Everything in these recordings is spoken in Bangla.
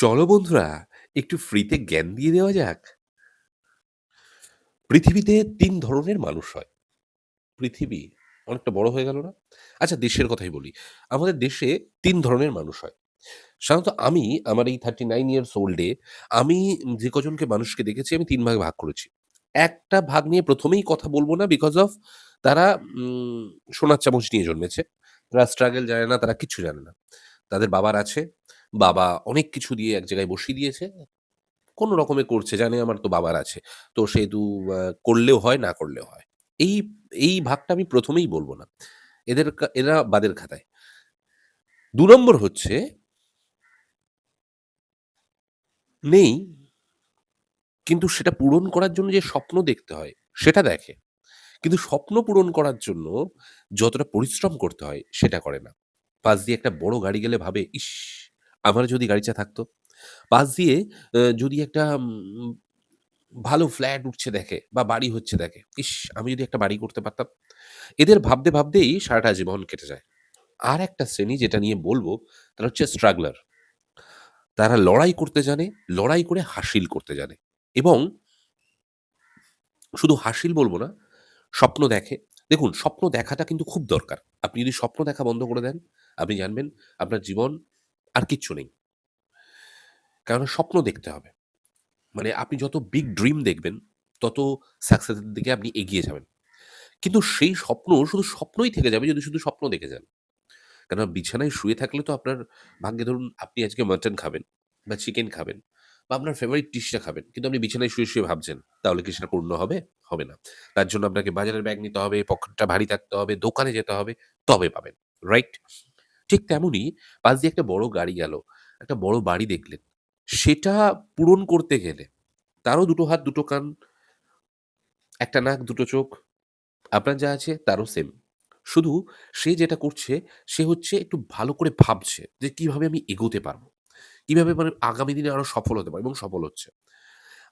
চলো বন্ধুরা, একটু ফ্রিতে জ্ঞান দিয়ে দেওয়া যাক। পৃথিবীতে ৩ ধরনের মানুষ হয়। পৃথিবী অনেকটা বড় হয়ে গেল না? আচ্ছা, দেশের কথাই বলি। আমাদের দেশে ৩ ধরনের মানুষ হয়। সাধারণত আমি আমার এই 39 ইয়ার্স ওল্ড এ আমি যে কজনকে মানুষকে দেখেছি আমি ৩ ভাগে ভাগ করেছি। একটা ভাগ নিয়ে ১ম এই কথা বলব না বিকজ অফ তারা উম সোনার চামচ নিয়ে জন্মেছে। তারা স্ট্রাগল জানে না, তারা কিচ্ছু জানে না। তাদের বাবার আছে। বাবা অনেক কিছু দিয়ে এক জায়গায় বসিয়ে দিয়েছে। কোনো রকমে করছে, জানে আমার তো বাবার আছে। তো সেহেতু করলেও হয়, না করলেও হয়। এই এই ভাগটা আমি ১ম এই বলব না। এরা বাদের খাতায়। ২ নম্বর হচ্ছে নেই, কিন্তু সেটা পূরণ করার জন্য যে স্বপ্ন দেখতে হয়, সেটা দেখে। কিন্তু স্বপ্ন পূরণ করার জন্য যতটা পরিশ্রম করতে হয়, সেটা করে না। পাশ দিয়ে একটা বড় গাড়ি গেলে ভাবে, "ইস! আমার যদি গাড়িটা থাকতো।" পাশ দিয়ে যদি একটা ভালো ফ্ল্যাট উঠছে দেখে বা বাড়ি হচ্ছে দেখে, "ইস! আমি যদি একটা বাড়ি করতে পারতাম।" এদের ভাবতে, ভাবতেই সারাটা জীবন কেটে যায়। আরেকটা শ্রেণী যেটা নিয়ে বলব, তারা হচ্ছে স্ট্রাগলার। তারা লড়াই করতে জানে, লড়াই করে হাসিল করতে জানে এবং শুধু হাসিল বলব না, স্বপ্ন দেখে। দেখুন, স্বপ্ন দেখাটা কিন্তু খুব দরকার। আপনি যদি স্বপ্ন দেখা বন্ধ করে দেন, আপনি জানবেন আপনার জীবন আর কিচ্ছু নেই। কেননা স্বপ্ন দেখতে হবে। মানে আপনি যত বিগ ড্রিম দেখবেন, তত সাকসেস এর দিকে আপনি এগিয়ে যাবেন। কিন্তু সেই স্বপ্ন শুধু স্বপ্নই থেকে যাবে যদি শুধু স্বপ্ন দেখে যান। কেননা বিছানায় শুয়ে থাকলে তো আপনার ভাগ্যে ধরুন আপনি আজকে মাটন খাবেন বা চিকেন খাবেন বা আপনার ফেভারিট ডিশটা খাবেন। কিন্তু আপনি বিছানায় শুয়ে, শুয়ে ভাবছেন। তাহলে কি সেটা পূর্ণ হবে? হবে না। তার জন্য আপনাকে বাজারের ব্যাগ নিতে হবে, পকেটটা ভারী থাকতে হবে, দোকানে যেতে হবে, তবে পাবেন। রাইট? ঠিক তেমনই পাশ দিয়ে একটা বড় গাড়ি গেল, একটা বড় বাড়ি দেখলেন। সেটা পূরণ করতে গেলে তারও ২ টো হাত, ২ টো কান, ১ টা নাক, ২ টো চোখ, আপনার যা আছে তারও সেম। শুধু সে যেটা করছে, সে হচ্ছে একটু ভালো করে ভাবছে যে কিভাবে আমি এগোতে পারবো? কিভাবে মানে আগামী দিনে আরো সফল হতে পারবো এবং সফল হচ্ছে।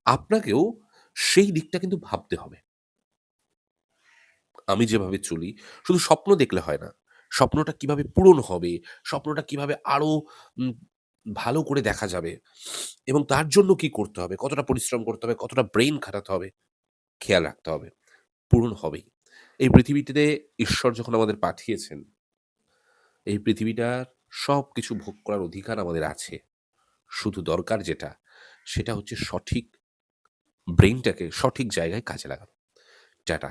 আপনাকেও সেই দিকটা কিন্তু ভাবতে হবে। আমি যেভাবে চলি, শুধু স্বপ্ন দেখলে হয় না। স্বপ্নটা কিভাবে পূরণ হবে, স্বপ্নটা কিভাবে আরো উম ভালো করে দেখা যাবে এবং তার জন্য কি করতে হবে, কতটা পরিশ্রম করতে হবে, কতটা ব্রেইন খাটাতে হবে, খেয়াল রাখতে হবে। পূরণ হবেই। এই পৃথিবীটিতে ঈশ্বর যখন আমাদের পাঠিয়েছেন, এই পৃথিবীটার সবকিছু ভোগ করার অধিকার আমাদের আছে। শুধু দরকার যেটা, সেটা হচ্ছে সঠিক ব্রেইনটাকে সঠিক জায়গায় কাজে লাগানো। টাটা।